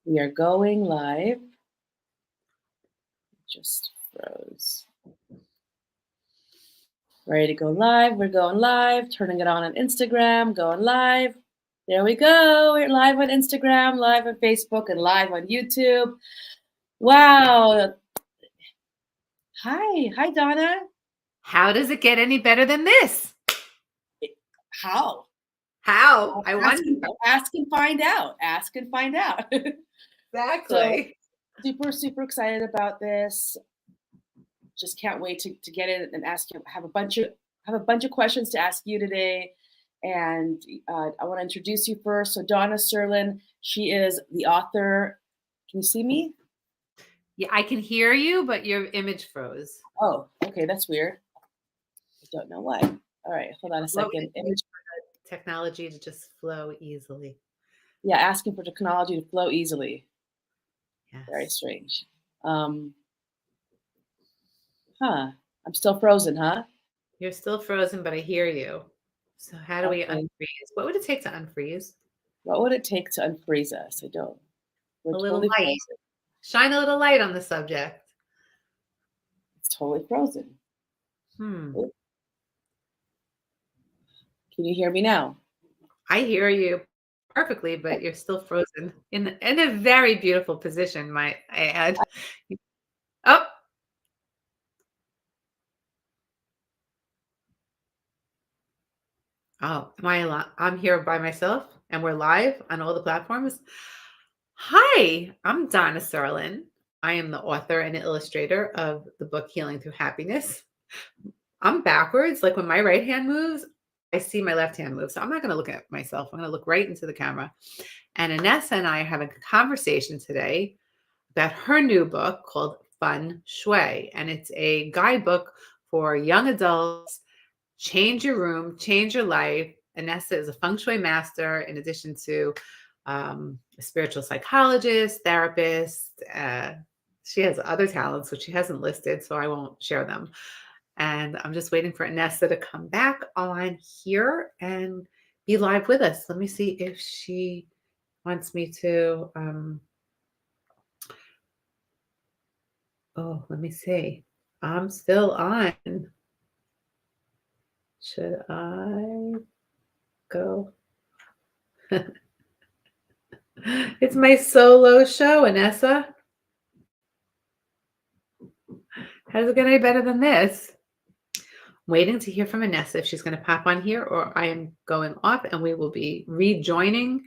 We are going live. Just froze. Ready to go live. We're going live. Turning it on Instagram. Going live. There we go. We're live on Instagram, live on Facebook, and live on YouTube. Wow. Hi, Donna. How does it get any better than this? How? How? I wonder. Ask and find out. Ask and find out. Exactly. So, super excited about this. Just can't wait to get in and ask you. Have a bunch of questions to ask you today, and I want to introduce you first. So Donna Sirlin, she is the author. Can you see me? Yeah, I can hear you, but your image froze. Oh, okay, that's weird. I don't know why. All right, hold on a second. Image technology to just flow easily. Yeah, asking for technology to flow easily. Yes. Very strange. I'm still frozen, huh? You're still frozen, but I hear you. So how do we unfreeze? What would it take to unfreeze? What would it take to unfreeze us? I don't. We're a little totally light. frozen. Shine a little light on the subject. It's totally frozen. Can you hear me now? I hear you perfectly, but you're still frozen in a very beautiful position, might I add. Oh. Oh, I'm here by myself and we're live on all the platforms. Hi, I'm Donna Sirlin. I am the author and illustrator of the book Healing Through Happiness. I'm backwards. Like when my right hand moves, I see my left hand move. So I'm not going to look at myself. I'm going to look right into the camera. And Inessa and I are having a conversation today about her new book called Fun Shway. And it's a guidebook for young adults. Change your room, change your life. Inessa is a feng shui master, in addition to a spiritual psychologist, therapist. She has other talents, which she hasn't listed, so I won't share them. And I'm just waiting for Inessa to come back on here and be live with us. Let me see if she wants me to. Let me see. I'm still on. Should I go? It's my solo show, Inessa. How does it get any better than this? I'm waiting to hear from Inessa if she's going to pop on here, or I am going off and we will be rejoining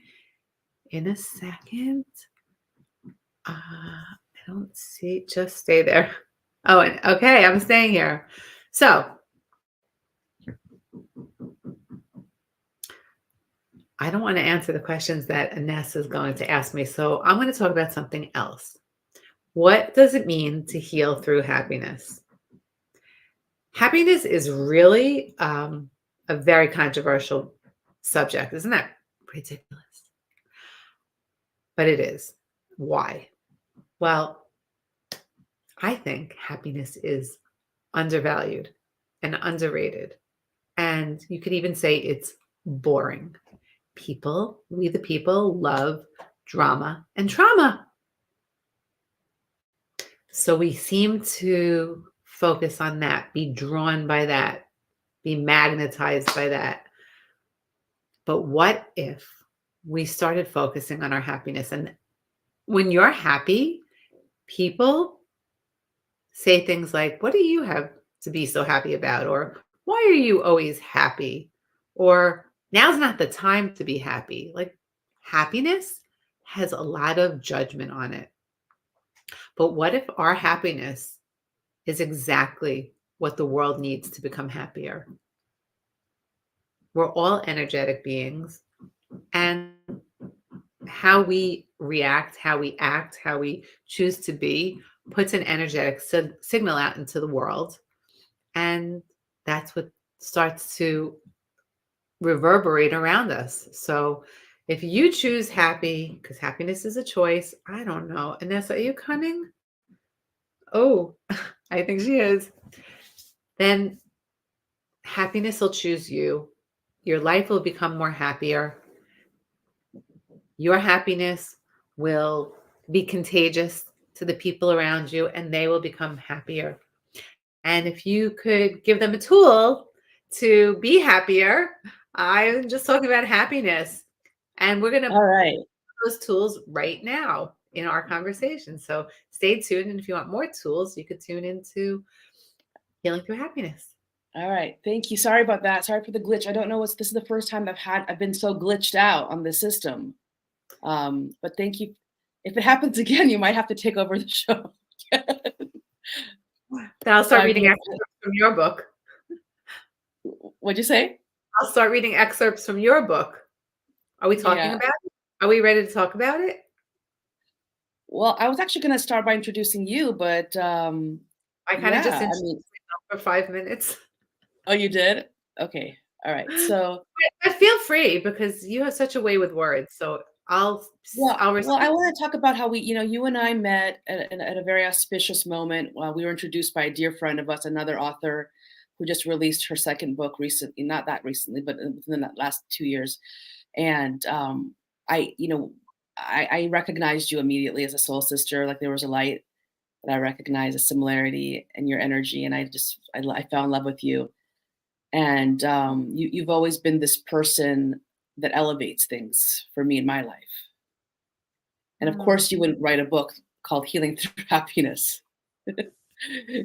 in a second. I don't see. Just stay there. Oh, and okay, I'm staying here. So I don't want to answer the questions that Inessa is going to ask me. So I'm going to talk about something else. What does it mean to heal through happiness? Happiness is really a very controversial subject. Isn't that ridiculous? But it is. Why? Well, I think happiness is undervalued and underrated. And you could even say it's boring. We the people, love drama and trauma. So we seem to focus on that, be drawn by that, be magnetized by that. But what if we started focusing on our happiness? And when you're happy, people say things like, what do you have to be so happy about? Or why are you always happy? Or now's not the time to be happy. Like happiness has a lot of judgment on it. But what if our happiness is exactly what the world needs to become happier? We're all energetic beings, and how we react, how we act, how we choose to be puts an energetic signal out into the world. And that's what starts to reverberate around us. So if you choose happy, because happiness is a choice, I don't know. Inessa, are you coming? Oh, I think she is. Then happiness will choose you. Your life will become more happier. Your happiness will be contagious to the people around you, and they will become happier. And if you could give them a tool to be happier, I'm just talking about happiness. And we're going to All right. those tools right now in our conversation. So stay tuned. And if you want more tools, you could tune into Healing Through Happiness. All right. Thank you. Sorry about that. Sorry for the glitch. I don't know what's this is the first time I've been so glitched out on the system. But thank you. If it happens again, you might have to take over the show. Then I'll start reading excerpts from your book. What'd you say? I'll start reading excerpts from your book. Are we talking about it? Are we ready to talk about it? Well, I was actually going to start by introducing you, but I kind of just introduced myself for 5 minutes. Oh, you did? Okay. All right. So I feel free because you have such a way with words. So I'll I want to talk about how you and I met at a very auspicious moment. We were introduced by a dear friend of us, another author who just released her second book recently, not that recently, but within the last 2 years. And I recognized you immediately as a soul sister. Like there was a light that I recognized, a similarity in your energy, and I fell in love with you. And you've always been this person that elevates things for me in my life. And of course, you wouldn't write a book called Healing Through Happiness,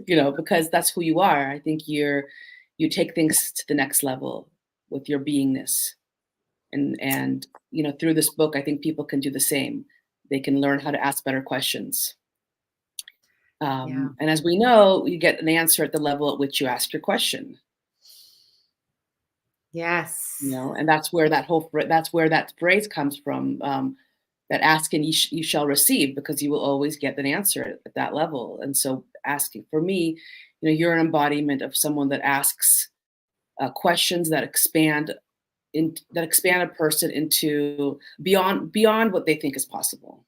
because that's who you are. I think you take things to the next level with your beingness. And through this book, I think people can do the same. They can learn how to ask better questions. And as we know, you get an answer at the level at which you ask your question. Yes. And that's where that phrase comes from, that ask and you shall receive, because you will always get an answer at that level. And so asking, for me, you're an embodiment of someone that asks questions that expand a person into beyond what they think is possible.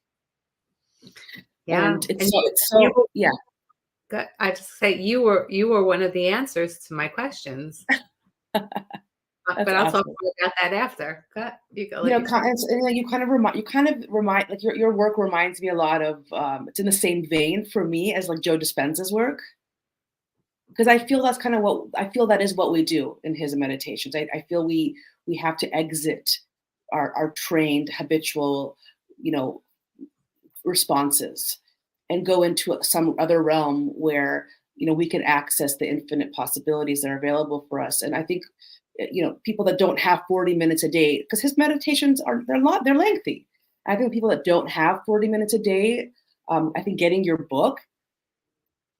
Yeah. And so yeah. I just say you were one of the answers to my questions. But I'll talk more about that after. You kind of remind like your work reminds me a lot of it's in the same vein for me as like Joe Dispenza's work, because I feel that's kind of that is what we do in his meditations. I feel we have to exit our trained habitual responses and go into some other realm where we can access the infinite possibilities that are available for us. And I think people that don't have 40 minutes a day, because his meditations they're lengthy. I think people that don't have 40 minutes a day, I think getting your book,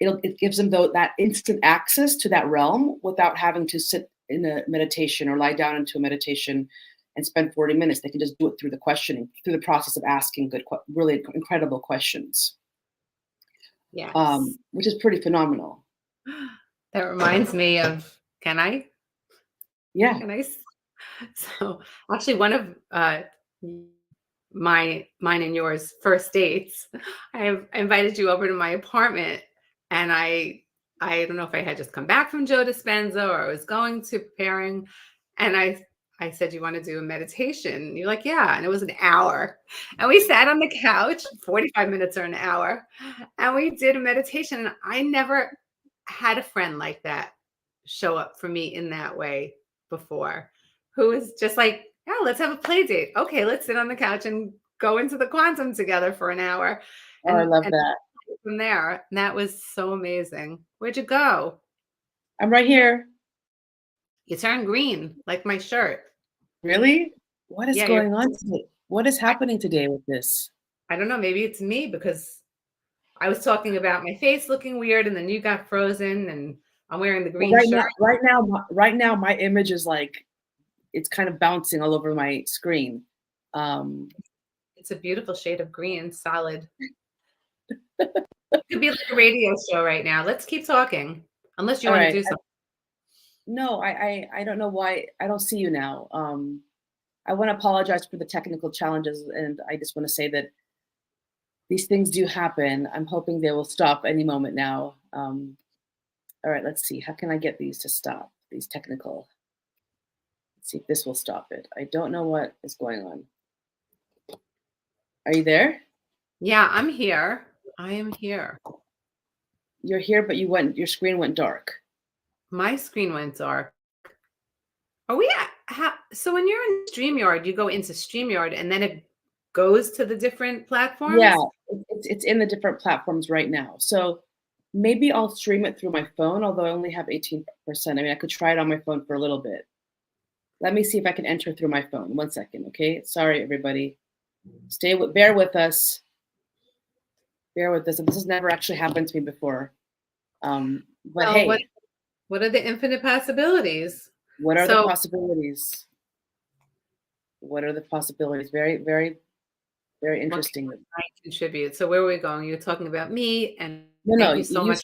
it gives them that instant access to that realm without having to sit in a meditation or lie down into a meditation and spend 40 minutes. They can just do it through the questioning, through the process of asking really incredible questions. Yes. Which is pretty phenomenal. That reminds me of, can I? Yeah. Can I? So actually one of mine and yours first dates, I invited you over to my apartment, and I don't know if I had just come back from Joe Dispenza or I was going to preparing, and I said, you want to do a meditation? You're like, yeah. And it was an hour. And we sat on the couch, 45 minutes or an hour, and we did a meditation. And I never had a friend like that show up for me in that way before, who was just like, yeah, let's have a play date. Okay, let's sit on the couch and go into the quantum together for an hour. I love that. From there, and that was so amazing. Where'd you go? I'm right here. You turned green, like my shirt. Really? What is going on today? What is happening today with this? I don't know. Maybe it's me, because I was talking about my face looking weird, and then you got frozen, and I'm wearing the green shirt. Right now, my image is like, it's kind of bouncing all over my screen. It's a beautiful shade of green, solid. It could be like a radio show right now. Let's keep talking, unless you want to do something. No, I don't know why I don't see you now. I want to apologize for the technical challenges, and I just want to say that these things do happen. I'm hoping they will stop any moment now. All right, let's see. How can I get these to stop? These technical. Let's see if this will stop it. I don't know what is going on. Are you there? Yeah, I'm here. I am here. You're here, but your screen went dark. My screen went dark. Are we at, so when you're in StreamYard, you go into StreamYard and then it goes to the different Yeah, platforms? it's in the different platforms right now. So maybe I'll stream it through my phone, although I only have 18%. I mean, I could try it on my phone for a little bit. Let me see if I can enter through my phone. 1 second, okay? Sorry, everybody. Bear with us. Bear with us. This has never actually happened to me before. But Well, hey, what are the infinite possibilities? what are the So possibilities? What are the possibilities? Very, very, very what interesting. can I contribute? So where are we going? You're talking about me, and No, no, thank you so much.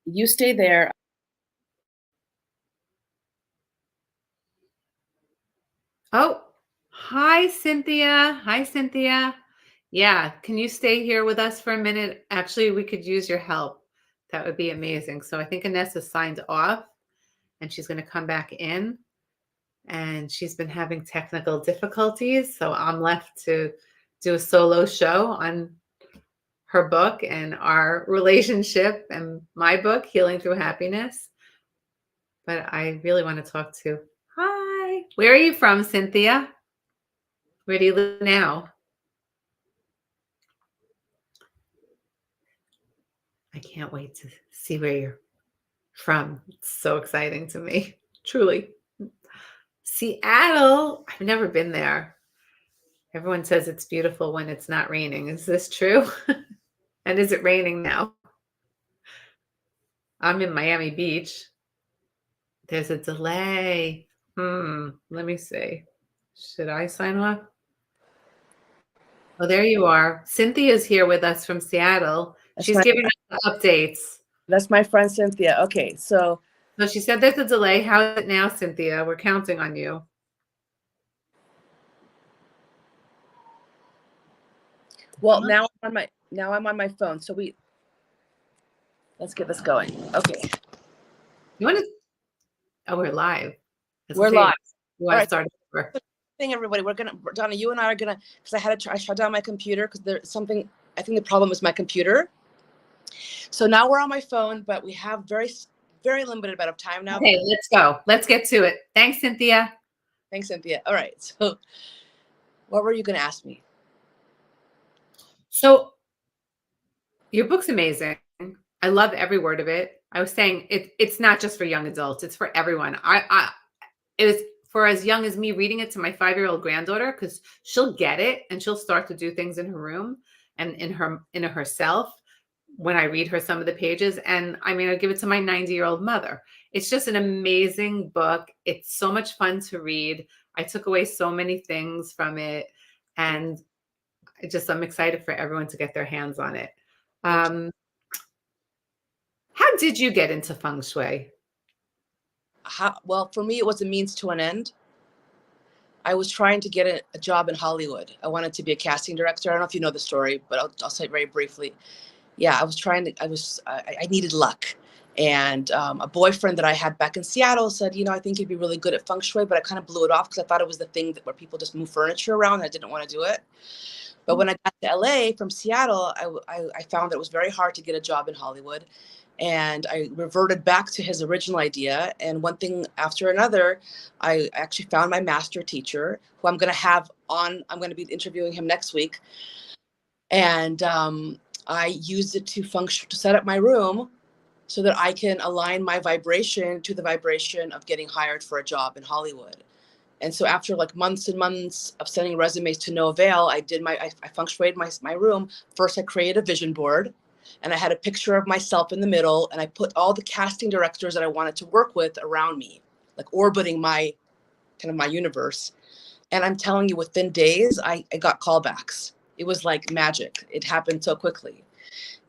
you stay there. Oh, hi, Cynthia. Hi, Cynthia. Yeah, can you stay here with us for a minute? Actually, we could use your help. That would be amazing. So I think Anessa signed off and she's going to come back in, and she's been having technical difficulties. So I'm left to do a solo show on her book and our relationship and my book, Healing Through Happiness. But I really want to talk to. Hi. Where are you from, Cynthia? Where do you live now? I can't wait to see where you're from. It's so exciting to me, truly. Seattle, I've never been there. Everyone says it's beautiful when it's not raining. Is this true? And is it raining now? I'm in Miami Beach. There's a delay. Let me see. Should I sign off? Oh, there you are. Cynthia's here with us from Seattle. She's giving us the updates. That's my friend Cynthia. Okay, so She said there's a delay. How is it now, Cynthia? We're counting on you. well, now I'm on my phone. So let's get this going. Okay, You want to? Oh, we're live. we're live. You All want to right. start over? Thing, everybody, Donna, you and I are gonna, because I shut down my computer because there's something. I think the problem is my computer. So now we're on my phone, but we have very, very limited amount of time now. Okay, let's go. Let's get to it. Thanks, Cynthia. Thanks, Cynthia. All right. So, what were you gonna ask me? So your book's amazing. I love every word of it. I was saying it's not just for young adults, it's for everyone. It was for as young as me reading it to my 5-year-old granddaughter, because she'll get it and she'll start to do things in her room and in herself when I read her some of the pages. And I mean, I give it to my 90-year-old mother. It's just an amazing book. It's so much fun to read. I took away so many things from it, and I'm excited for everyone to get their hands on it. How did you get into feng shui? Well, for me, it was a means to an end. I was trying to get a job in Hollywood. I wanted to be a casting director. I don't know if you know the story, but I'll say it very briefly. Yeah, I needed luck. And a boyfriend that I had back in Seattle said, I think you'd be really good at feng shui, but I kind of blew it off because I thought it was the thing where people just move furniture around. And I didn't want to do it. But when I got to LA from Seattle, I found that it was very hard to get a job in Hollywood. And I reverted back to his original idea. And one thing after another, I actually found my master teacher, who I'm going to be interviewing him next week. And I used it to set up my room so that I can align my vibration to the vibration of getting hired for a job in Hollywood. And so after like months and months of sending resumes to no avail, I feng shuied my room. First, I created a vision board, and I had a picture of myself in the middle, and I put all the casting directors that I wanted to work with around me, like orbiting my universe. And I'm telling you, within days, I got callbacks. It was like magic. It happened so quickly.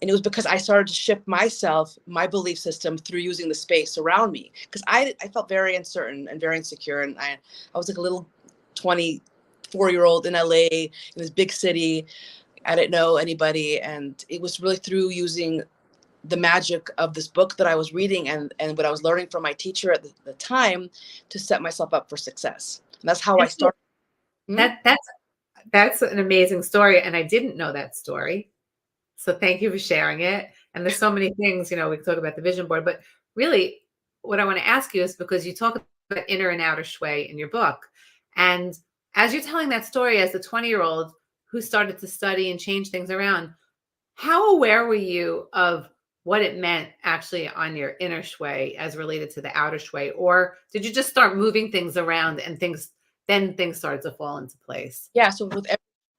And it was because I started to shift my belief system through using the space around me. Because I felt very uncertain and very insecure. And I was like a little 24-year-old in LA, in this big city. I didn't know anybody. And it was really through using the magic of this book that I was reading and what I was learning from my teacher at the time to set myself up for success. And that's how I started. That's That's an amazing story. And I didn't know that story. So thank you for sharing it. And there's so many things, we can talk about the vision board, but really what I want to ask you is because you talk about inner and outer Shway in your book. And as you're telling that story as the 20-year-old who started to study and change things around, how aware were you of what it meant actually on your inner Shway as related to the outer Shway? Or did you just start moving things around and things started to fall into place? Yeah. So with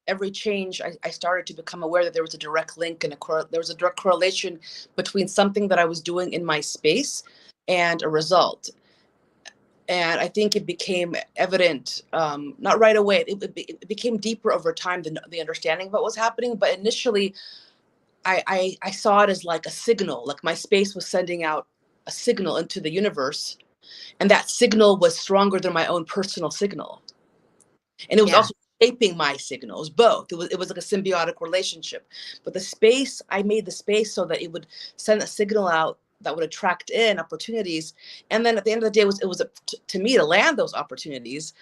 every change, I started to become aware that there was a direct link and there was a direct correlation between something that I was doing in my space and a result. And I think it became evident, not right away. It became deeper over time, the understanding of what was happening. But initially, I saw it as like a signal, like my space was sending out a signal into the universe. And that signal was stronger than my own personal signal. And it was Yeah. also shaping my signals, both. It was like a symbiotic relationship. But I made the space so that it would send a signal out that would attract in opportunities. And then at the end of the day, it was up to me to land those opportunities.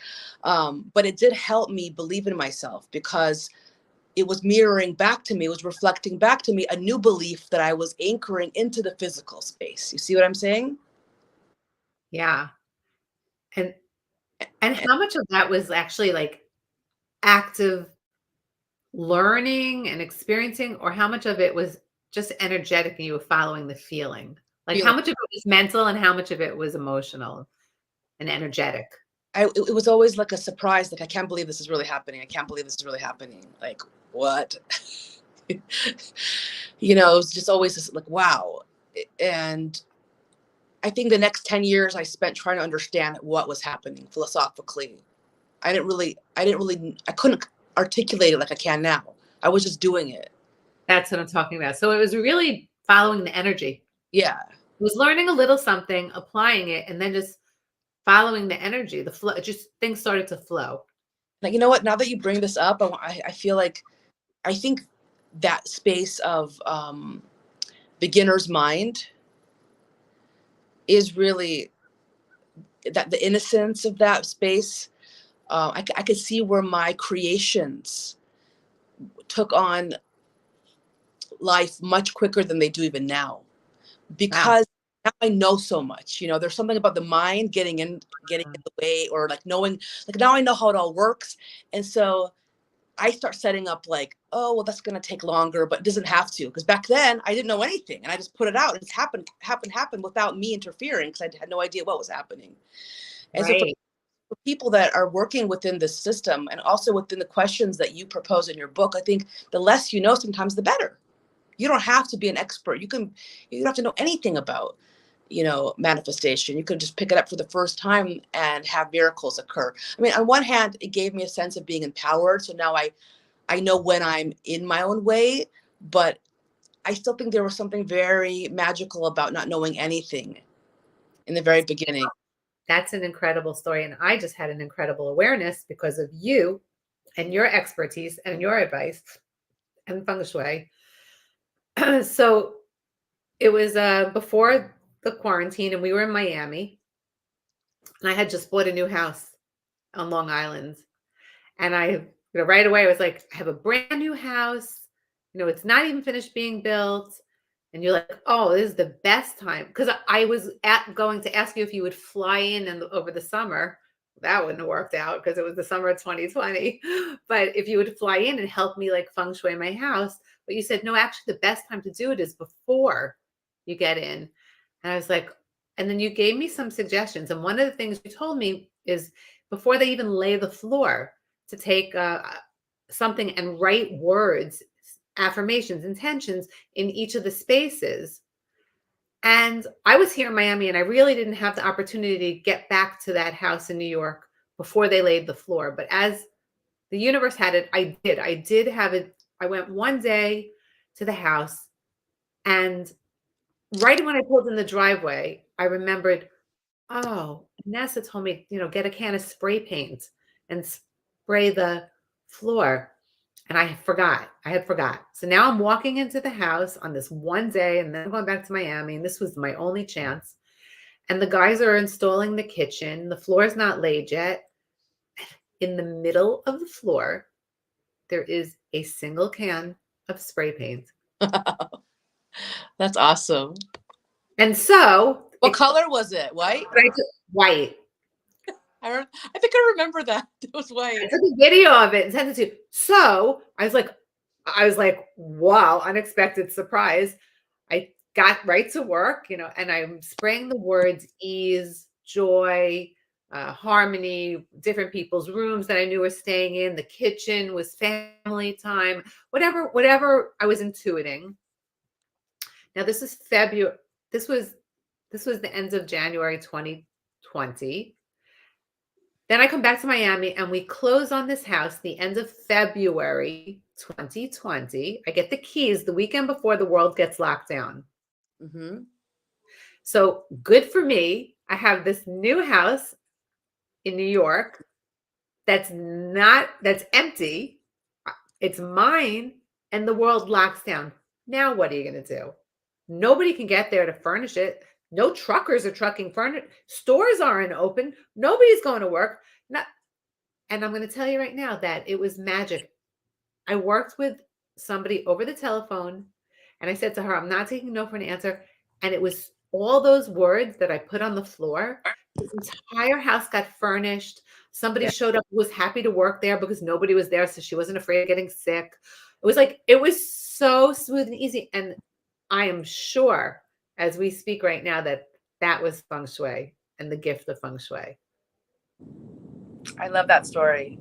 But it did help me believe in myself because it was mirroring back to me, it was reflecting back to me a new belief that I was anchoring into the physical space. You see what I'm saying? Yeah. And how much of that was actually like active learning and experiencing, or how much of it was just energetic and you were following the feeling? Like how much of it was mental and how much of it was emotional and energetic? It was always like a surprise. Like, I can't believe this is really happening. I can't believe this is really happening. Like, what? It was just always this, like, wow. And I think the next 10 years I spent trying to understand what was happening philosophically. I couldn't articulate it like I can now. I was just doing it. That's what I'm talking about. So it was really following the energy. Yeah. It was learning a little something, applying it, and then just following the energy, the flow. Just things started to flow. Like, you know what? Now that you bring this up, I feel like I think that space of beginner's mind is really that the innocence of that space. I could see where my creations took on life much quicker than they do even now, because now I know so much. There's something about the mind getting in the way, or like knowing, like now I know how it all works, and so I start setting up like, oh well, that's gonna take longer, but it doesn't have to, because back then I didn't know anything, and I just put it out, and it's happened without me interfering, because I had no idea what was happening. And so for people that are working within this system, and also within the questions that you propose in your book, I think the less you know, sometimes the better. You don't have to be an expert. You don't have to know anything about, manifestation. You can just pick it up for the first time and have miracles occur. I mean, on one hand, it gave me a sense of being empowered. So now I know when I'm in my own way, but I still think there was something very magical about not knowing anything in the very beginning. That's an incredible story. And I just had an incredible awareness because of you and your expertise and your advice and feng shui. So it was before the quarantine and we were in Miami. And I had just bought a new house on Long Island. And I, right away, I was like, I have a brand new house. It's not even finished being built. And you're like, oh, this is the best time. Because I was going to ask you if you would fly in over the summer. That wouldn't have worked out because it was the summer of 2020. But if you would fly in and help me like feng shui my house. But you said, no, actually, the best time to do it is before you get in. And I was like, and then you gave me some suggestions. And one of the things you told me is before they even lay the floor, to take something and write words, affirmations, intentions in each of the spaces. And I was here in Miami and I really didn't have the opportunity to get back to that house in New York before they laid the floor. But as the universe had it, I did have it. I went one day to the house, and right when I pulled in the driveway, I remembered, oh, Nessa told me, get a can of spray paint and spray the floor. And I had forgot. So now I'm walking into the house on this one day, and then I'm going back to Miami, and this was my only chance. And the guys are installing the kitchen. The floor is not laid yet. In the middle of the floor there is a single can of spray paint. That's awesome. And so What color was it? White? white. I think I remember that. It was white. I took a video of it and sent it to you. So I was like, wow, unexpected surprise. I got right to work, and I'm spraying the words ease, joy, harmony, different people's rooms that I knew were staying in. The kitchen was family time, whatever I was intuiting. Now this is February. This was the end of January 2020. Then I come back to Miami and we close on this house the end of February 2020. I get the keys the weekend before the world gets locked down. Mm-hmm. So good for me. I have this new house in New York that's empty. It's mine, and the world locks down. Now what are you going to do? Nobody can get there to furnish it. No truckers are trucking furniture. Stores aren't open. Nobody's going to work. And I'm going to tell you right now that it was magic. I worked with somebody over the telephone, and I said to her, I'm not taking no for an answer. And it was all those words that I put on the floor. This entire house got furnished. Somebody showed up who was happy to work there because nobody was there, so she wasn't afraid of getting sick. It was so smooth and easy. And I am sure as we speak right now that was feng shui and the gift of feng shui. I love that story.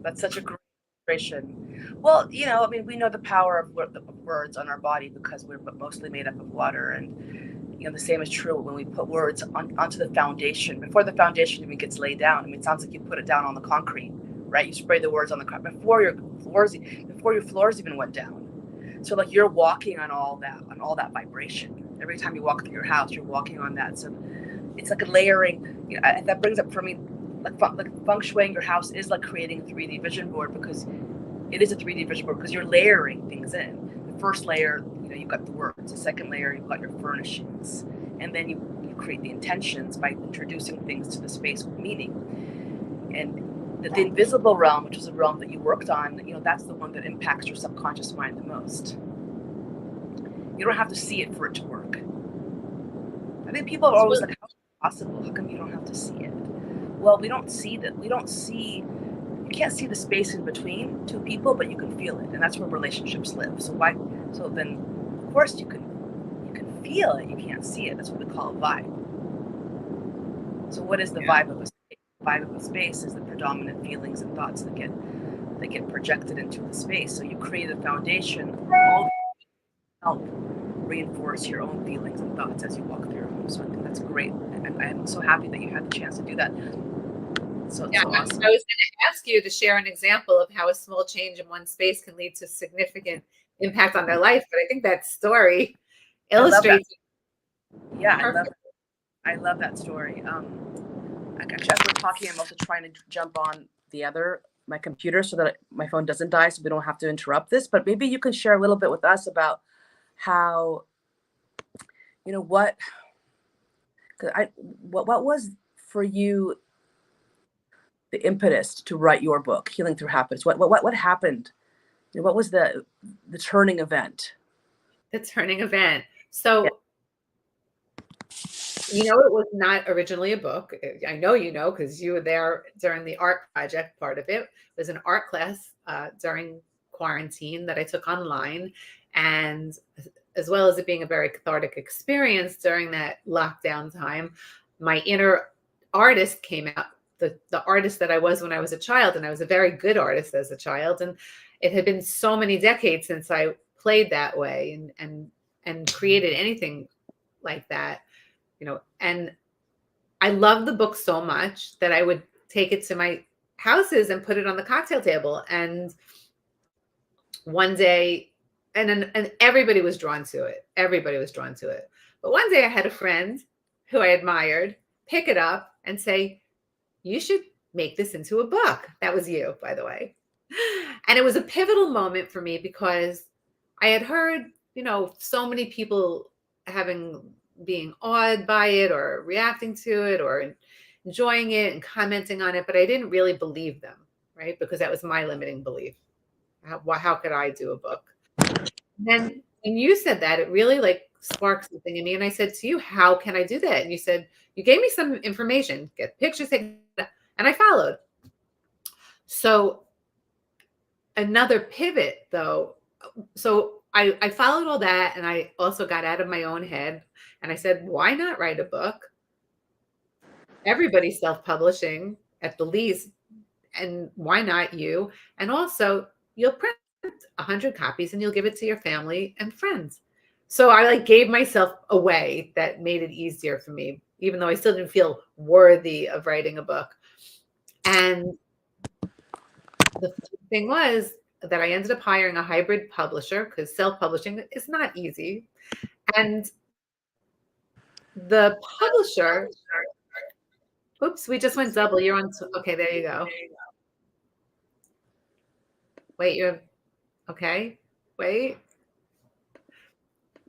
That's such a great illustration. Well, we know the power of words on our body because we're mostly made up of water. And, the same is true when we put words onto the foundation. Before the foundation even gets laid down, it sounds like you put it down on the concrete, right? You spray the words on the concrete before your floors even went down. So like you're walking on all that vibration. Every time you walk through your house, you're walking on that. So it's like a layering. That brings up for me, like feng shui in your house is like creating a 3D vision board, because it is a 3D vision board because you're layering things in. The first layer, you've got the words. The second layer, you've got your furnishings. And then you create the intentions by introducing things to the space with meaning. And the invisible realm, which is a realm that you worked on, that's the one that impacts your subconscious mind the most. You don't have to see it for it to work. I think people are always like, how is it possible? How come you don't have to see it? Well, we don't see that. You can't see the space in between two people, but you can feel it. And that's where relationships live. So then of course you can feel it, you can't see it. That's what we call a vibe. So what is the vibe of a space? The vibe of a space is the predominant feelings and thoughts that get projected into the space. So you create a foundation, all help reinforce your own feelings and thoughts as you walk through your home. So I think that's great. And I'm so happy that you had the chance to do that. So awesome. I was going to ask you to share an example of how a small change in one space can lead to significant impact on their life. But I think that story illustrates. I love that story. Actually, as we're talking, I'm also trying to jump on my computer so that my phone doesn't die, so we don't have to interrupt this. But maybe you can share a little bit with us about how, what was for you the impetus to write your book, Healing Through Habits? What happened? What was the turning event? The turning event. So, it was not originally a book. I know because you were there during the art project part of it. It was an art class during quarantine that I took online. And as well as it being a very cathartic experience during that lockdown time, my inner artist came out. The artist that I was when I was a child, and I was a very good artist as a child, and it had been so many decades since I played that way and created anything like that, and I loved the book so much that I would take it to my houses and put it on the cocktail table. And one day, and everybody was drawn to it. But one day I had a friend who I admired pick it up and say, you should make this into a book. That was you, by the way. And it was a pivotal moment for me because I had heard, so many people being awed by it or reacting to it or enjoying it and commenting on it, but I didn't really believe them, right? Because that was my limiting belief. How could I do a book? And then when you said that, it really like sparked something in me. And I said to you, how can I do that? And you said, you gave me some information, get pictures taken, and I followed. So another pivot though. So I followed all that, and I also got out of my own head, and I said, why not write a book? Everybody's self-publishing at the least, and why not you? And also, you'll print 100 copies and you'll give it to your family and friends. So I like gave myself a way that made it easier for me, even though I still didn't feel worthy of writing a book. And the thing was that I ended up hiring a hybrid publisher because self-publishing is not easy. And the publisher, oops, we just went double. You're on. Okay, there you go. Wait, you're okay. Wait.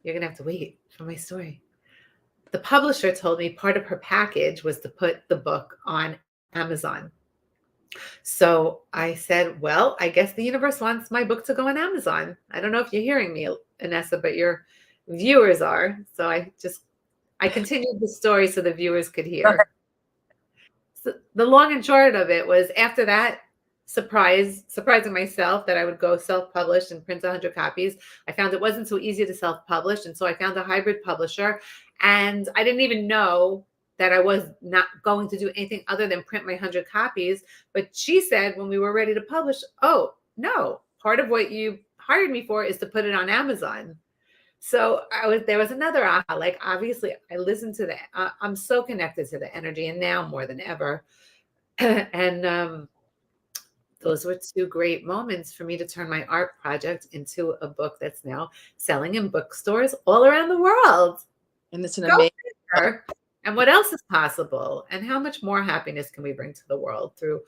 You're going to have to wait for my story. The publisher told me part of her package was to put the book on Amazon. So I said, well, I guess the universe wants my book to go on Amazon. I don't know if you're hearing me, Inessa, but your viewers are. So I continued the story so the viewers could hear. So the long and short of it was after that, surprising myself that I would go self-publish and print 100 copies. I found it wasn't so easy to self-publish. And so I found a hybrid publisher, and I didn't even know that I was not going to do anything other than print my 100 copies. But she said when we were ready to publish, oh, no, part of what you hired me for is to put it on Amazon. So there was another aha, like obviously I listened to I'm so connected to the energy, and now more than ever. And those were two great moments for me to turn my art project into a book that's now selling in bookstores all around the world. And it's an Go amazing. figure. And what else is possible? And how much more happiness can we bring to the world through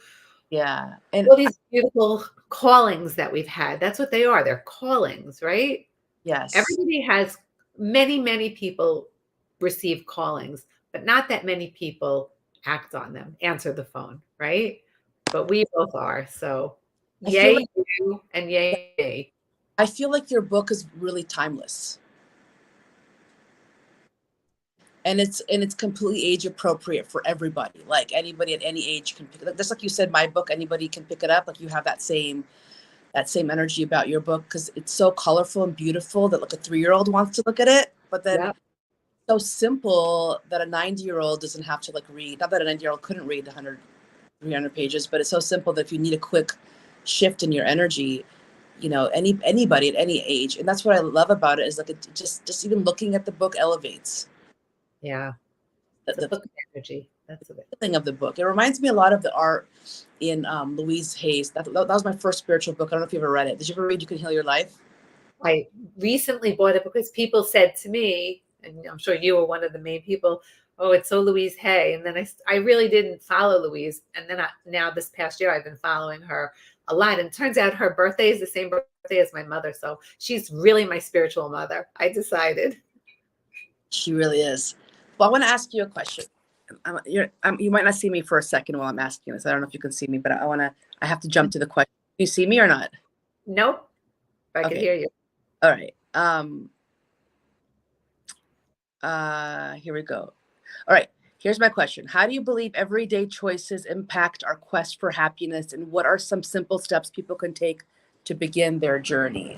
And all these beautiful callings that we've had? That's what they are. They're callings, right? yes. Everybody has, many people receive callings, but not that many people act on them, answer the phone, right? But we both are. So yay you and yay me. I feel like your book is really timeless. And it's completely age appropriate for everybody. Like anybody at any age can pick it up. Just like you said, my book, anybody can pick it up. Like you have that same energy about your book, because it's so colorful and beautiful that like a 3-year-old wants to look at it. But then so simple that a 90-year-old doesn't have to like read. Not that a 90-year-old couldn't read 100, 300 pages, but it's so simple that if you need a quick shift in your energy, you know, anybody at any age. And that's what I love about it, is like it just even looking at the book elevates. Yeah. The book energy. That's the thing of the book. It reminds me a lot of the art in Louise Hay's. That was my first spiritual book. I don't know if you ever read it. Did you ever read You Can Heal Your Life? I recently bought it because people said to me, and I'm sure you were one of the main people, oh, it's so Louise Hay. And then I really didn't follow Louise. And then now this past year, I've been following her a lot. And it turns out her birthday is the same birthday as my mother. So she's really my spiritual mother. I decided. She really is. Well, I want to ask you a question. You might not see me for a second while I'm asking this. I don't know if you can see me, but I have to jump to the question. Do you see me or not? Nope. I can hear you. All right. Here we go. All right. Here's my question. How do you believe everyday choices impact our quest for happiness? And what are some simple steps people can take to begin their journey?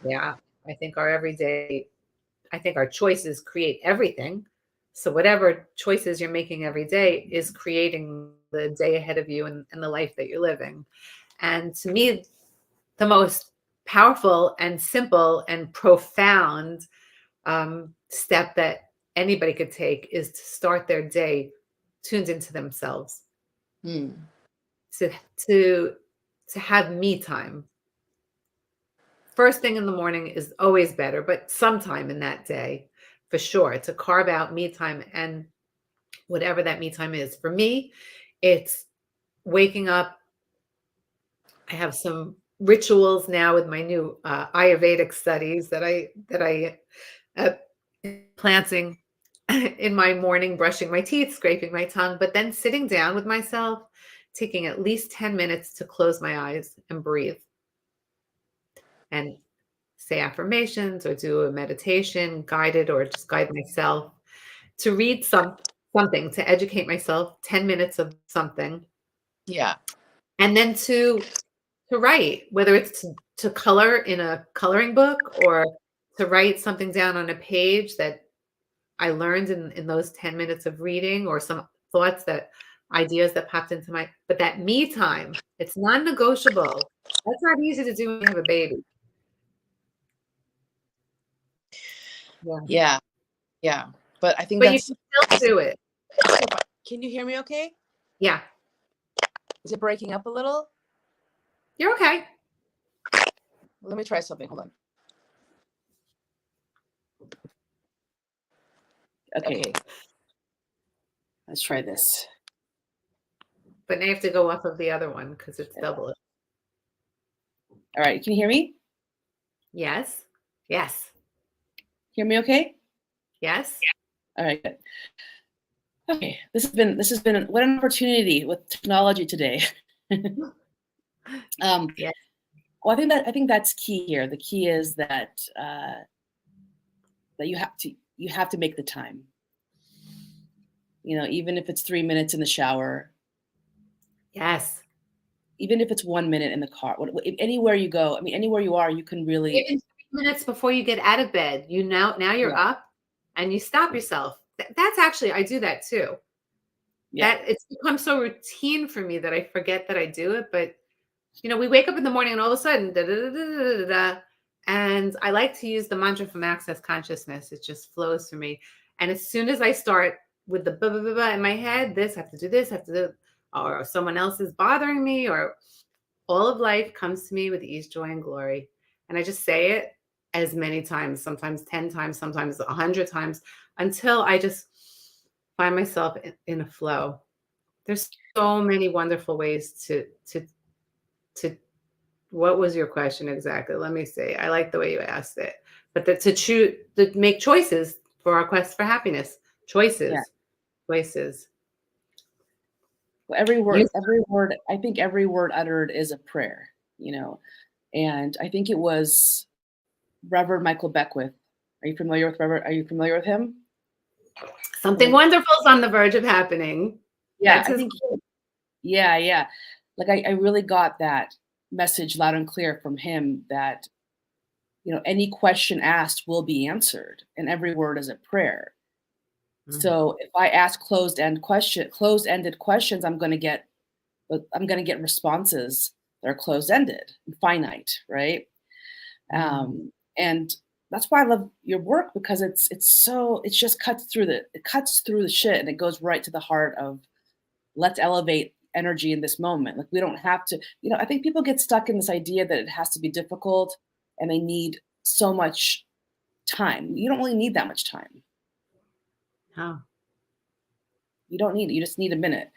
Yeah. I think our choices create everything. So whatever choices you're making every day is creating the day ahead of you and the life that you're living. And to me, the most powerful and simple and profound step that anybody could take is to start their day tuned into themselves. To have me time. First thing in the morning is always better, but sometime in that day, for sure, to carve out me time, and whatever that me time is. For me, it's waking up. I have some rituals now with my new Ayurvedic studies that I planting in my morning, brushing my teeth, scraping my tongue, but then sitting down with myself, taking at least 10 minutes to close my eyes and breathe. and say affirmations or do a meditation, guided or just guide myself to read something, to educate myself, 10 minutes of something, Yeah. and then to write, whether it's to color in a coloring book or to write something down on a page that I learned in those 10 minutes of reading, or some thoughts, that ideas that popped into my, but that me time, it's non-negotiable. That's not easy to do when you have a baby. Yeah. Yeah. Yeah. But I think But you that's, can still do it. can you hear me okay? Yeah. Is it breaking up a little? You're okay. Let me try something. Hold on. Okay, Okay. let's try this. But now you have to go off of the other one because it's double. All right, can you hear me? Yes. Yes. Hear me okay? Yes. All right, good. Okay, this has been what an opportunity with technology today. Yes. Well, I think that's key here. The key is that that you have to make the time. You know, even if it's 3 minutes in the shower, Yes. even if it's 1 minute in the car, anywhere you go. I mean, anywhere you are, you can really. Even 3 minutes before you get out of bed, now you're Yeah. up and you stop yourself. That's actually, I do that too. Yeah. That it's become so routine for me that I forget that I do it. But we wake up in the morning and all of a sudden, da, da, da, da, da, da, and I like to use the mantra from Access Consciousness. It just flows for me. And as soon as I start with the blah, blah, blah, blah in my head, this, I have to do this, I have to do, or someone else is bothering me, or all of life comes to me with ease, joy, and glory. And I just say it as many times, sometimes 10 times, sometimes 100 times, until I just find myself in a flow. There's so many wonderful ways to what was your question exactly? Let me see. I like the way you asked it. But to make choices for our quest for happiness. Choices. Yeah. Choices. Well, every word, I think every word uttered is a prayer, and I think it was Reverend Michael Beckwith. Are you familiar with him? Something wonderful is on the verge of happening. Yeah, That's I think, yeah. Like I really got that message loud and clear from him that, any question asked will be answered, and every word is a prayer. Mm-hmm. So if I ask closed-ended questions, I'm going to get responses that are closed-ended and finite, right? Mm-hmm. And that's why I love your work, because it just cuts through the shit, and it goes right to the heart of, let's elevate energy in this moment. Like, we don't have to, I think people get stuck in this idea that it has to be difficult and they need so much time. You don't really need that much time. Oh. You don't need it. You just need a minute.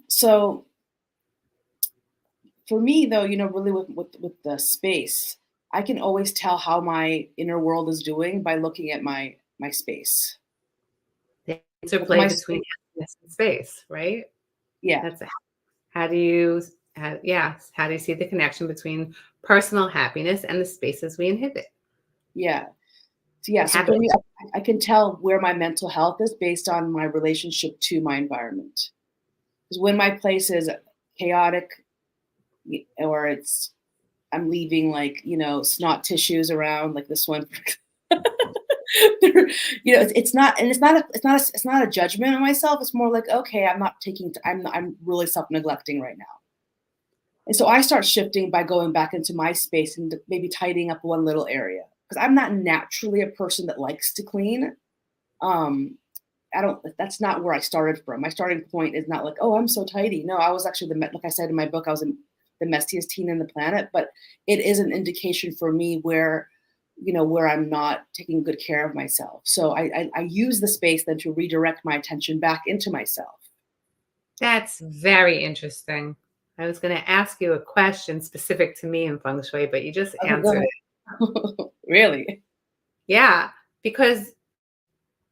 So for me, though, really with the space, I can always tell how my inner world is doing by looking at my space. The interplay between happiness and space, right? Yeah. That's how do you see the connection between personal happiness and the spaces we inhabit? Yeah. So yeah, so for me, I can tell where my mental health is based on my relationship to my environment. Because when my place is chaotic, or I'm leaving snot tissues around, like this one. It's not a judgment on myself. It's more like, okay, I'm really self-neglecting right now. And so I start shifting by going back into my space and maybe tidying up one little area, because I'm not naturally a person that likes to clean. That's not where I started from. My starting point is not like, oh, I'm so tidy. No, I was actually like I said in my book, I was the messiest teen in the planet, but it is an indication for me where I'm not taking good care of myself. So I use the space then to redirect my attention back into myself. That's very interesting. I was going to ask you a question specific to me in Feng Shui, but you just answered it. Really? Yeah, because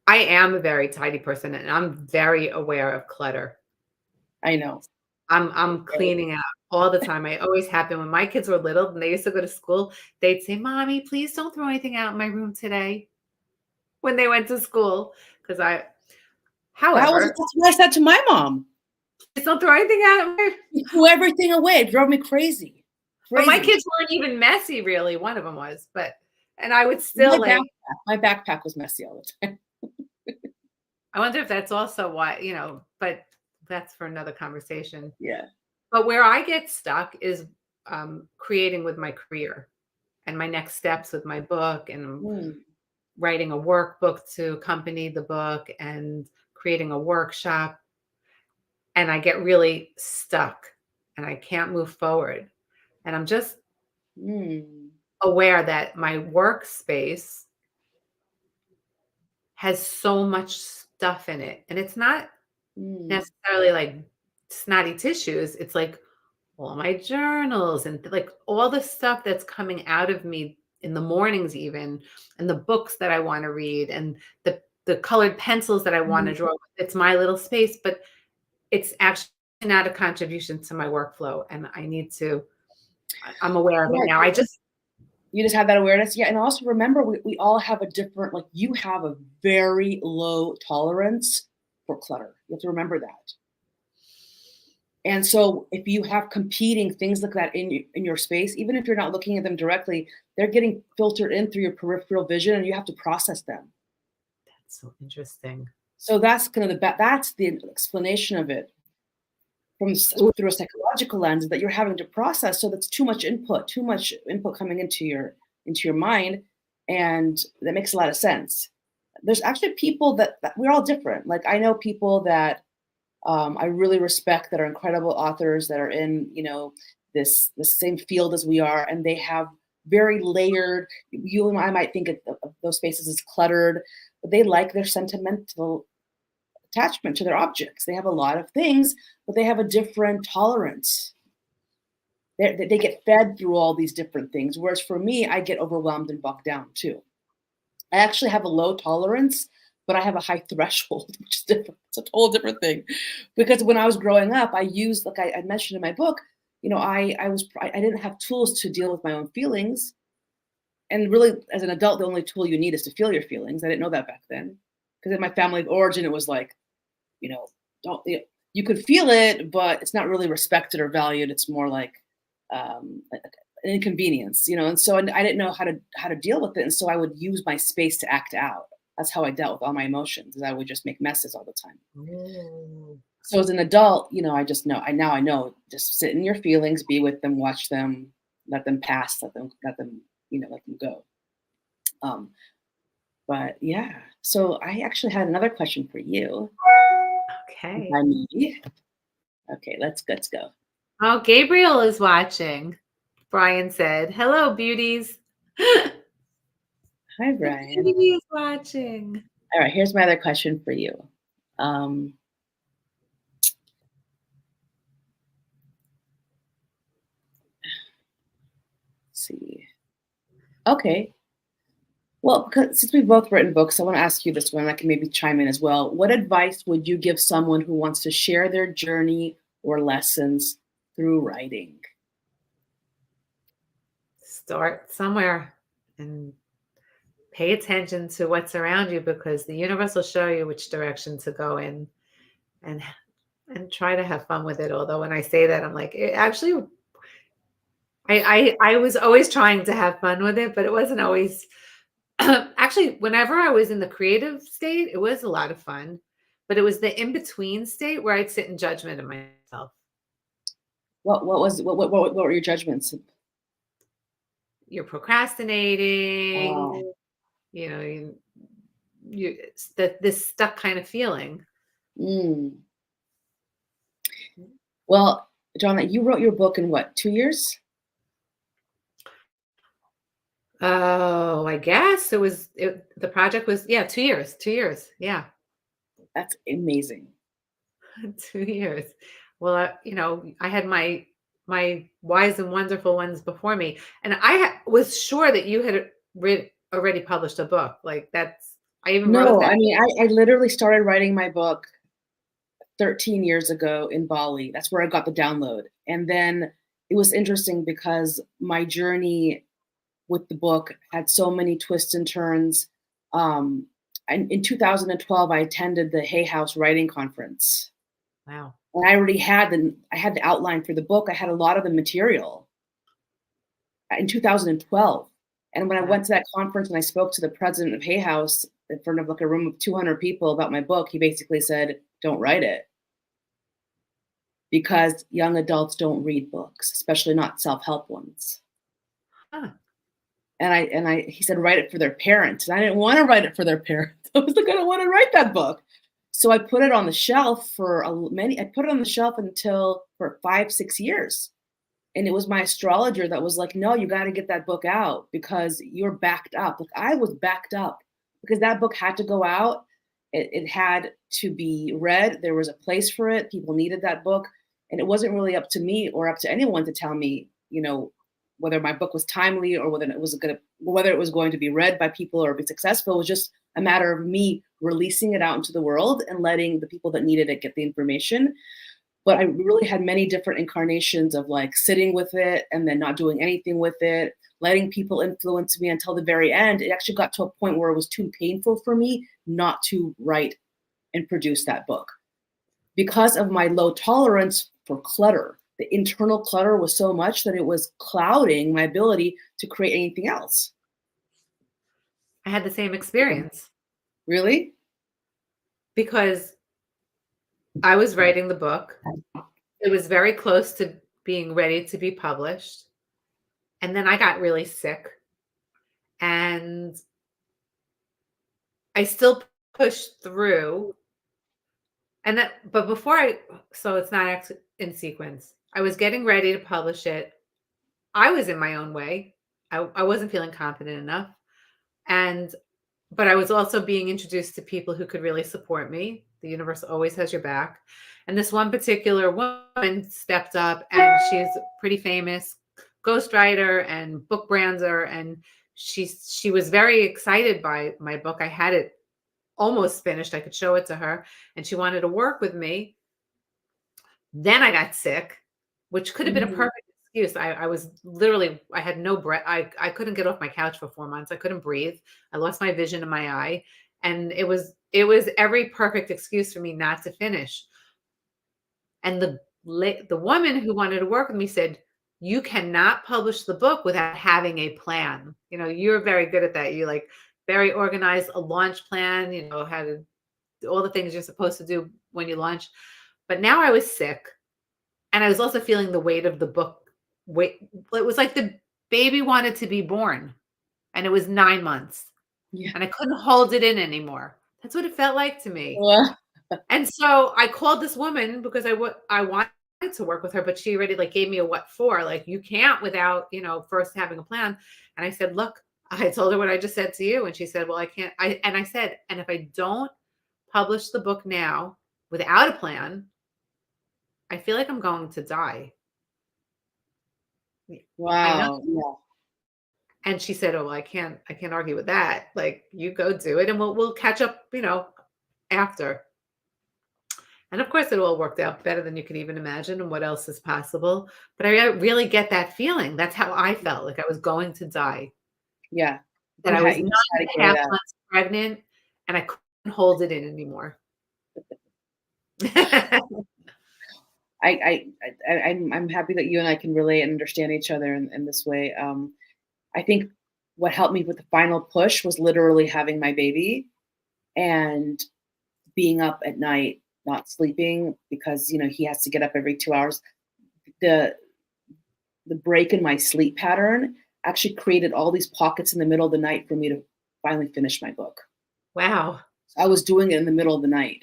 I am a very tidy person and I'm very aware of clutter. I know. I'm cleaning out all the time. I always have been. When my kids were little and they used to go to school, they'd say, "Mommy, please don't throw anything out in my room today," when they went to school. Because however, That's what I said to my mom. please don't throw anything out. You threw everything away. It drove me crazy. But my Crazy. kids weren't even messy, really. One of them was, and I would still my backpack was messy all the time. I wonder if that's also why, but that's for another conversation. Yeah. But where I get stuck is creating with my career and my next steps with my book, and writing a workbook to accompany the book, and creating a workshop. And I get really stuck and I can't move forward. And I'm just aware that my workspace has so much stuff in it. And it's not necessarily like snotty tissues. It's like all my journals and like all the stuff that's coming out of me in the mornings even, and the books that I want to read, and the colored pencils that I want to draw. It's my little space, but it's actually not a contribution to my workflow. And I'm aware of it now. You just have that awareness. Yeah. And also remember, we all have a different, like you have a very low tolerance for clutter. You have to remember that. And so if you have competing things like that in your space, even if you're not looking at them directly, they're getting filtered in through your peripheral vision, and you have to process them. That's so interesting. So that's kind of that's the explanation of it through a psychological lens, that you're having to process. So that's too much input coming into your mind, and that makes a lot of sense. There's actually people that we're all different. Like I know people that I really respect that are incredible authors that are in the same field as we are, and they have very layered. You and I might think of those spaces as cluttered, but they like their sentimental attachment to their objects. They have a lot of things, but they have a different tolerance. They get fed through all these different things. Whereas for me, I get overwhelmed and bogged down too. I actually have a low tolerance, but I have a high threshold, which is different. It's a total different thing. Because when I was growing up, I used, like I mentioned in my book, I didn't have tools to deal with my own feelings. And really, as an adult, the only tool you need is to feel your feelings. I didn't know that back then. Because in my family of origin, it was like, you could feel it, but it's not really respected or valued. It's more like an inconvenience, and so I didn't know how to deal with it. And so I would use my space to act out. That's how I dealt with all my emotions, is I would just make messes all the time. So as an adult, I just know, I know, just sit in your feelings, be with them, watch them, let them pass, let them go. But yeah, so I actually had another question for you. Okay. Okay, let's go. Oh, Gabriel is watching. Brian said, "Hello, beauties." Hi, Brian. He is watching. All right, here's my other question for you. Let's see. Okay. Well, since we've both written books, I want to ask you this one. I can maybe chime in as well. What advice would you give someone who wants to share their journey or lessons through writing? Start somewhere and pay attention to what's around you, because the universe will show you which direction to go in, and try to have fun with it. Although when I say that, I'm like, I was always trying to have fun with it, but it wasn't always. Actually, whenever I was in the creative state, it was a lot of fun, but it was the in-between state where I'd sit in judgment of myself. What were your judgments? You're procrastinating. Oh. This stuck kind of feeling. Well, Donna, you wrote your book in what, 2 years? Oh, I guess the project was, 2 years. 2 years. Yeah. That's amazing. 2 years. Well, I had my wise and wonderful ones before me, and I was sure that you had already published a book. Like I even wrote that. I mean, I literally started writing my book 13 years ago in Bali. That's where I got the download. And then it was interesting because my journey with the book had so many twists and turns. And in 2012, I attended the Hay House Writing Conference. Wow. And I already had the outline for the book. I had a lot of the material in 2012. And when I went to that conference and I spoke to the president of Hay House in front of like a room of 200 people about my book, he basically said, "Don't write it. Because young adults don't read books, especially not self-help ones." Huh. And he said, "Write it for their parents." And I didn't want to write it for their parents. I was like, I don't want to write that book. So I put it on the shelf for I put it on the shelf for 5-6 years. And it was my astrologer that was like, "No, you got to get that book out because you're backed up." Like I was backed up because that book had to go out. It had to be read. There was a place for it. People needed that book. And it wasn't really up to me or up to anyone to tell me, whether my book was timely or whether it was going to be read by people or be successful. It was just a matter of me releasing it out into the world and letting the people that needed it get the information. But I really had many different incarnations of like sitting with it and then not doing anything with it, letting people influence me until the very end. It actually got to a point where it was too painful for me not to write and produce that book because of my low tolerance for clutter. The internal clutter was so much that it was clouding my ability to create anything else. I had the same experience. Really? Because I was writing the book. It was very close to being ready to be published. And then I got really sick. And I still pushed through. But so it's not in sequence. I was getting ready to publish it. I was in my own way. I wasn't feeling confident enough. But I was also being introduced to people who could really support me. The universe always has your back. And this one particular woman stepped up, and she's pretty famous ghostwriter and book brander. And she was very excited by my book. I had it almost finished. I could show it to her, and she wanted to work with me. Then I got sick, which could have been a perfect excuse. I was literally, I had no breath. I couldn't get off my couch for 4 months. I couldn't breathe. I lost my vision in my eye. And it was every perfect excuse for me not to finish. And the woman who wanted to work with me said, "You cannot publish the book without having a plan. You're very good at that. You like very organized, a launch plan, how to do all the things you're supposed to do when you launch." But now I was sick. And I was also feeling the weight of the book. It was like the baby wanted to be born. And it was 9 months. Yeah. And I couldn't hold it in anymore. That's what it felt like to me. Well, And so I called this woman because I wanted to work with her, but she already gave me a what for. You can't without, first having a plan. And I said, "Look," I told her what I just said to you. And she said, "Well, I can't." I said, "And if I don't publish the book now without a plan, I feel like I'm going to die." wow. Yeah. And she said, "Oh, well, I can't argue with that. You go do it and we'll catch up, after." And of course it all worked out better than you could even imagine and what else is possible. But I really get that feeling. That's how I felt, like I was going to die. Yeah. That I was You 9.5 months pregnant and I couldn't hold it in anymore. I'm happy that you and I can relate and understand each other in this way. I think what helped me with the final push was literally having my baby and being up at night, not sleeping because he has to get up every 2 hours. The break in my sleep pattern actually created all these pockets in the middle of the night for me to finally finish my book. Wow. I was doing it in the middle of the night.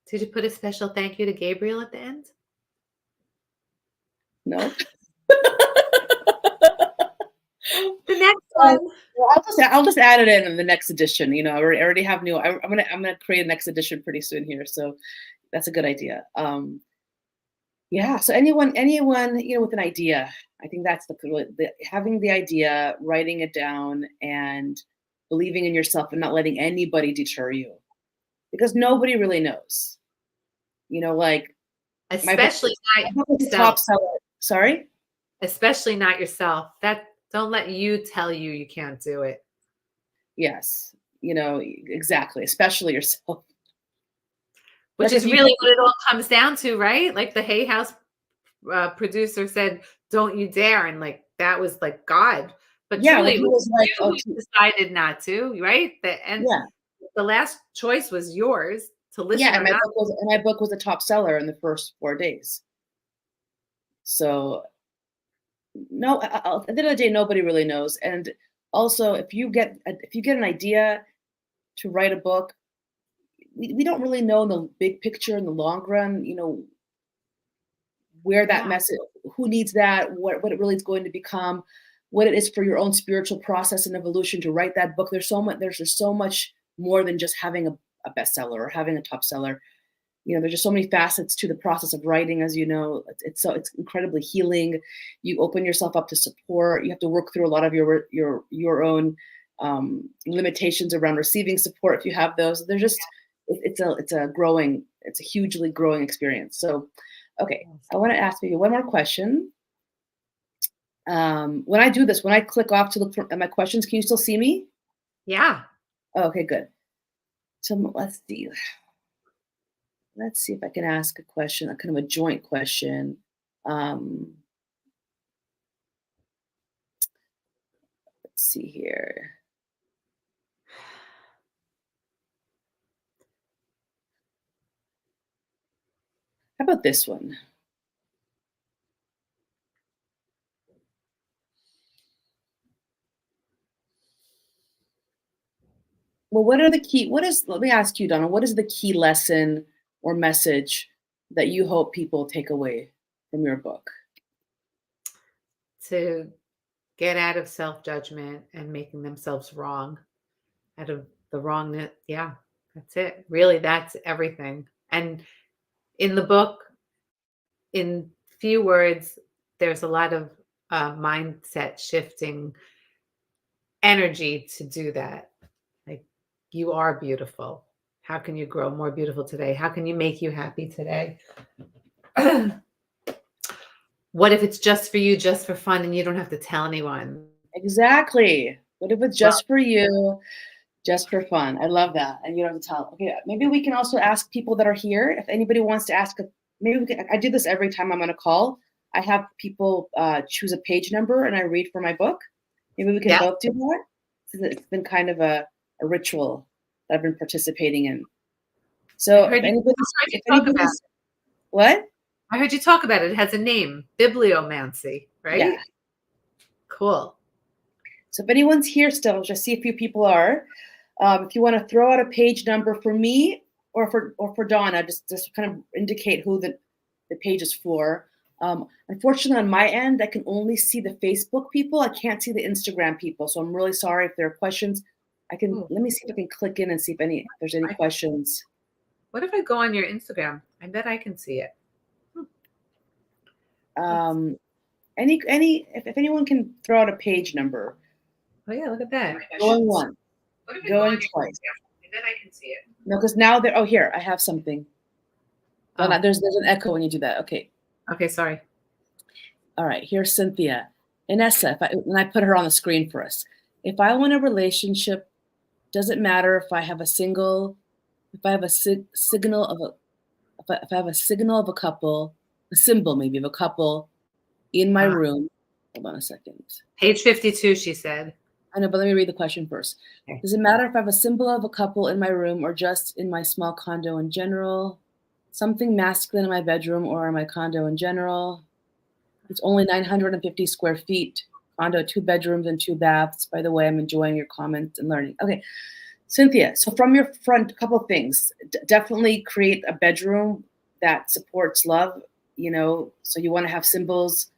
Did you put a special thank you to Gabriel at the end? No. The next one. Well, I'll just add it in the next edition. I already have new. I'm gonna create a next edition pretty soon here, so that's a good idea. Yeah. So anyone, with an idea, I think that's the having the idea, writing it down, and believing in yourself, and not letting anybody deter you, because nobody really knows. like my book, Especially my not book was a yourself. top seller. Sorry? Especially not yourself. That don't let you tell you can't do it. Yes. Exactly. Especially yourself. Which Like is if you really what it all comes down to, right? Like the Hay House producer said, "Don't you dare," and like that was like God. But yeah, truly, when it he was was like, you oh, who decided not to, right? And yeah. the last choice was yours to Yeah, listen and or not. my book was a top seller in the first 4 days. So no, at the end of the day, nobody really knows. And also, if you get an idea to write a book, we don't really know in the big picture, in the long run, where that Yeah. message, who needs that, what it really is going to become, what it is for your own spiritual process and evolution to write that book. There's so much. There's so much more than just having a bestseller or having a top seller. There's just so many facets to the process of writing, as you know. It's incredibly healing. You open yourself up to support. You have to work through a lot of your own limitations around receiving support if you have those. They're just it's a hugely growing experience. So, okay, I want to ask you one more question. When I do this, when I click off to look at my questions, can you still see me? Yeah. Oh, okay, good. So let's see. Let's see if I can ask a question, a kind of a joint question. Let's see here. How about this one? Well, let me ask you, Donna, what is the key lesson or message that you hope people take away from your book? To get out of self-judgment and making themselves wrong, out of the wrongness. Yeah, that's it. Really, that's everything. And in the book, in few words, there's a lot of mindset shifting energy to do that. Like, you are beautiful. How can you grow more beautiful today? How can you make you happy today? What if it's just for you, just for fun, and you don't have to tell anyone? Exactly. What if it's Well, just for you, just for fun? I love that. And you don't have to tell. Okay, maybe we can also ask people that are here if anybody wants to ask. Maybe we can. I do this every time I'm on a call. I have people choose a page number and I read for my book. Maybe we can yeah. both do that. It's been kind of a ritual that I've been participating in. So if anybody's what? I heard you talk about it. It has a name, bibliomancy, right? Yeah. Cool. So if anyone's here still, just see a few people are. If you want to throw out a page number for me or for Donna, just kind of indicate who the page is for. Unfortunately, on my end, I can only see the Facebook people. I can't see the Instagram people. So I'm really sorry if there are questions. Let me see if I can click in and see if there's any questions. What if I go on your Instagram? I bet I can see it. If anyone can throw out a page number. Oh yeah, look at that. Going once, going twice. I bet I can see it. No, because now they're. Oh, here I have something. Donna, there's an echo when you do that. Okay. Okay, sorry. All right. Here's Cynthia. Inessa, and I put her on the screen for us. If I want a relationship, does it matter if I have a signal of a couple, a symbol maybe of a couple in my room? Hold on a second. Page 52, she said. I know, but let me read the question first. Okay. Does it matter if I have a symbol of a couple in my room or just in my small condo in general? Something masculine in my bedroom or in my condo in general? It's only 950 square feet. Condo, 2 bedrooms and 2 baths. By the way, I'm enjoying your comments and learning. Okay, Cynthia, so from your front, a couple of things. Definitely create a bedroom that supports love, so you want to have symbols,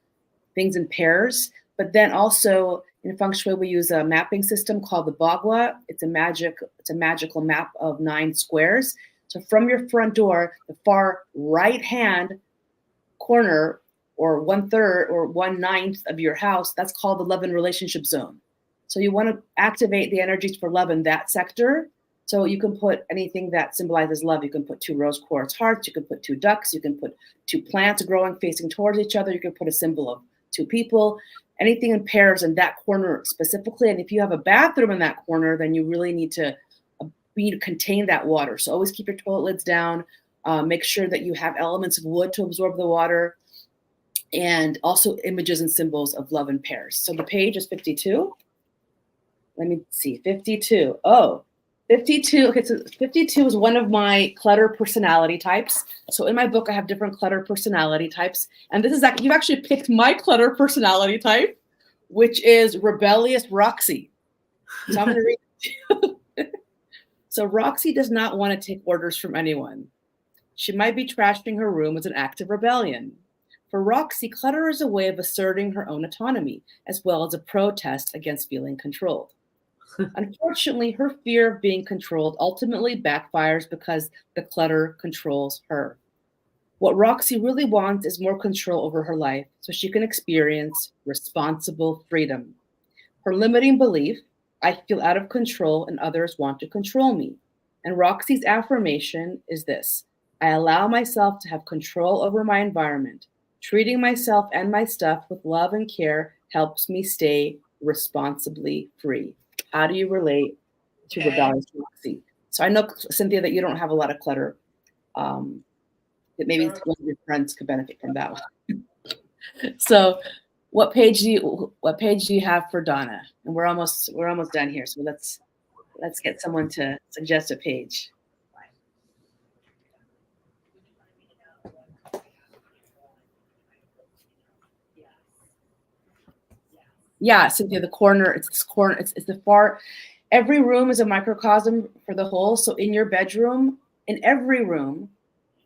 things in pairs, but then also in Feng Shui, we use a mapping system called the Bagua. It's a magical map of 9 squares. So from your front door, the far right-hand corner, or 1/3 or 1/9 of your house, that's called the love and relationship zone. So you want to activate the energies for love in that sector. So you can put anything that symbolizes love. You can put 2 rose quartz hearts. You can put 2 ducks. You can put 2 plants growing facing towards each other. You can put a symbol of 2 people. Anything in pairs in that corner specifically. And if you have a bathroom in that corner, then you really need to contain that water. So always keep your toilet lids down. Make sure that you have elements of wood to absorb the water, and also images and symbols of love in pairs. So the page is 52. Let me see, 52. Oh, 52. Okay, so 52 is one of my clutter personality types. So in my book, I have different clutter personality types. And this is actually, you've actually picked my clutter personality type, which is rebellious Roxy. So I'm going to read it to you. So Roxy does not want to take orders from anyone. She might be trashing her room as an act of rebellion. For Roxy, clutter is a way of asserting her own autonomy, as well as a protest against feeling controlled. Unfortunately, her fear of being controlled ultimately backfires because the clutter controls her. What Roxy really wants is more control over her life so she can experience responsible freedom. Her limiting belief, I feel out of control and others want to control me. And Roxy's affirmation is this: I allow myself to have control over my environment. Treating myself and my stuff with love and care helps me stay responsibly free. How do you relate to rebellious Roxy? So I know, Cynthia, that you don't have a lot of clutter. That maybe one of your friends could benefit from that one. So what page do you have for Donna? And we're almost done here. So let's get someone to suggest a page. Yeah, Cynthia, the corner, it's this corner, it's the far, every room is a microcosm for the whole. So in your bedroom, in every room,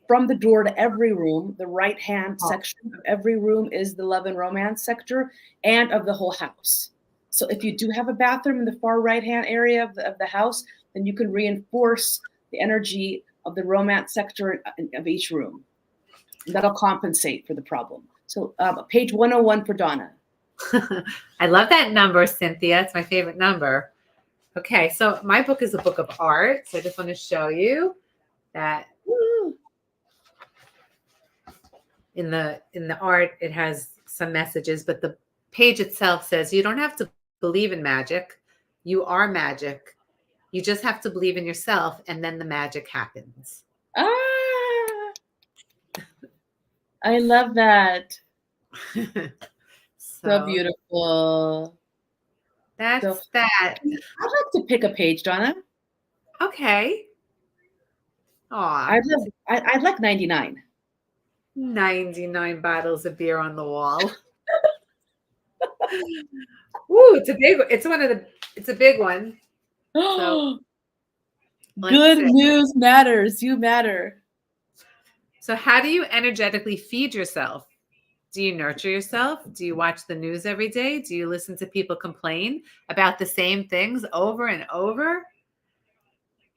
from the door to every room, the right-hand section of every room is the love and romance sector and of the whole house. So if you do have a bathroom in the far right-hand area of the house, then you can reinforce the energy of the romance sector of each room. And that'll compensate for the problem. So page 101 for Donna. I love that number, Cynthia. It's my favorite number. Okay, so my book is a book of art. So I just want to show you that in the art, it has some messages, but the page itself says you don't have to believe in magic. You are magic. You just have to believe in yourself, and then the magic happens. Ah, I love that. So beautiful. That's that. I'd like to pick a page, Donna. Okay. Aw. I'd like 99. 99 bottles of beer on the wall. Ooh, it's a big one. So good news matters. You matter. So how do you energetically feed yourself? Do you nurture yourself? Do you watch the news every day? Do you listen to people complain about the same things over and over?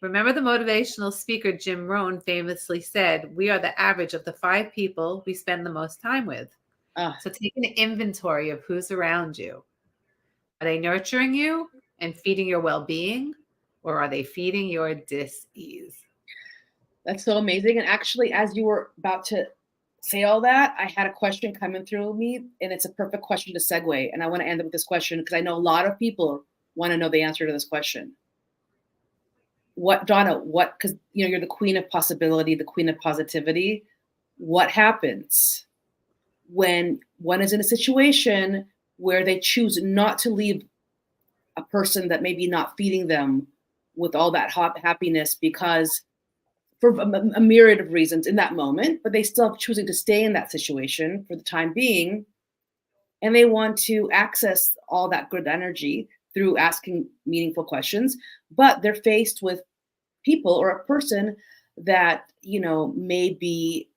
Remember, the motivational speaker Jim Rohn famously said, we are the average of the 5 people we spend the most time with. So take an inventory of who's around you. Are they nurturing you and feeding your well-being, or are they feeding your dis-ease? That's so amazing. And actually, as you were about to say all that, I had a question coming through me, and it's a perfect question to segue. And I want to end up with this question because I know a lot of people want to know the answer to this question. Donna, because you're the queen of possibility, the queen of positivity. What happens when one is in a situation where they choose not to leave a person that may be not feeding them with all that happiness because for a myriad of reasons in that moment, but they still are choosing to stay in that situation for the time being. And they want to access all that good energy through asking meaningful questions, but they're faced with people or a person that, may be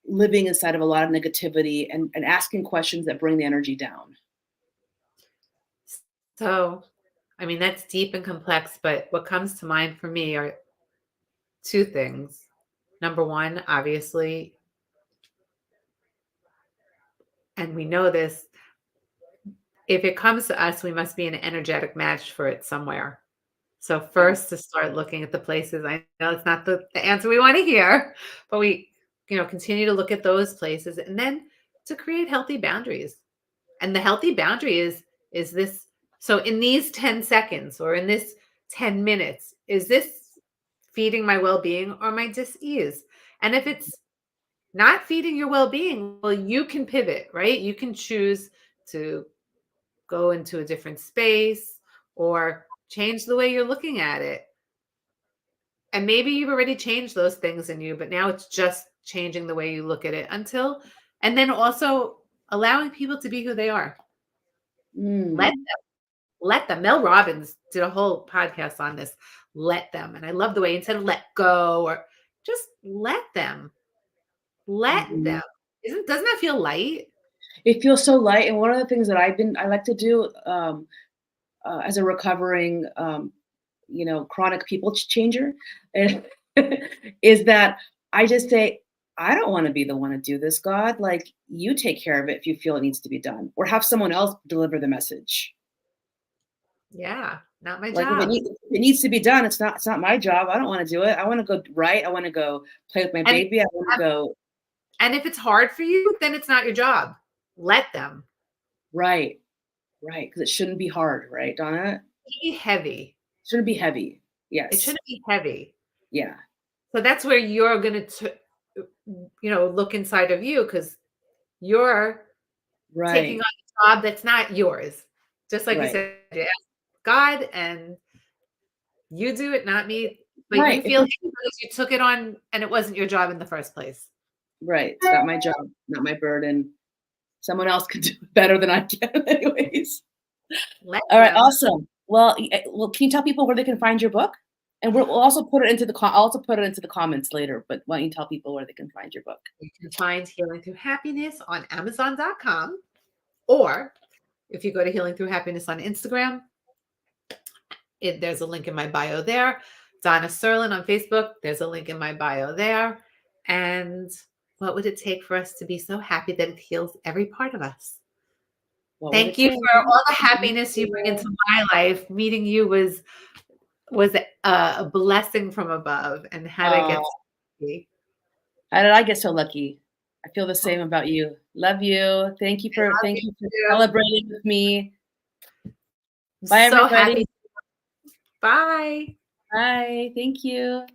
living inside of a lot of negativity and asking questions that bring the energy down. So, that's deep and complex, but what comes to mind for me are 2 things. Number 1, obviously, and we know this, if it comes to us, we must be an energetic match for it somewhere. So first to start looking at the places, I know it's not the answer we want to hear, but we, continue to look at those places and then to create healthy boundaries. And the healthy boundary is this. So in these 10 seconds or in this 10 minutes, is this feeding my well-being or my dis-ease? And if it's not feeding your well-being, well, you can pivot, right? You can choose to go into a different space or change the way you're looking at it. And maybe you've already changed those things in you, but now it's just changing the way you look at it and then also allowing people to be who they are. Let Mm. let them. Mel Robbins did a whole podcast on this. Let them. And I love the way instead of let go or just let them. Let Mhm. them. Doesn't that feel light? It feels so light. And one of the things that I like to do as a recovering, chronic people changer is that I just say, I don't want to be the one to do this, God. Like, you take care of it if you feel it needs to be done, or have someone else deliver the message. Yeah, not my Like, job. if it needs to be done, it's not my job. I don't want to do it. I want to go write. I want to go play with my And baby. I want to go and if it's hard for you, then it's not your job. Let them. right, right, because it shouldn't be hard, right, Donna? Be heavy. It shouldn't be heavy. It Yes. shouldn't be heavy. Yeah. So that's where you're going to, look inside of you because you're taking Right. on a job that's not yours. Just like you Right. said, you ask God and you do it, not me. But you Right. feel heavy because you took it on and it wasn't your job in the first place. Right. It's not my job, not my burden. Someone else could do it better than I can, anyways. Let All right, them. awesome. Well, can you tell people where they can find your book? And we'll also put it into I'll also put it into the comments later. But why don't you tell people where they can find your book? You can find Healing Through Happiness on Amazon.com. Or if you go to Healing Through Happiness on Instagram, there's a link in my bio there. Donna Sirlin on Facebook, there's a link in my bio there. And what would it take for us to be so happy that it heals every part of us? What would Thank it you take? for all the Thank happiness you bring you. into my life. Meeting you was a blessing from above. And how did I get Oh, so happy? how did I get so lucky? I feel the same about you. Love you. I love Thank you for you too. celebrating with me. I'm Bye, so happy. everybody. Bye. Bye. Thank you.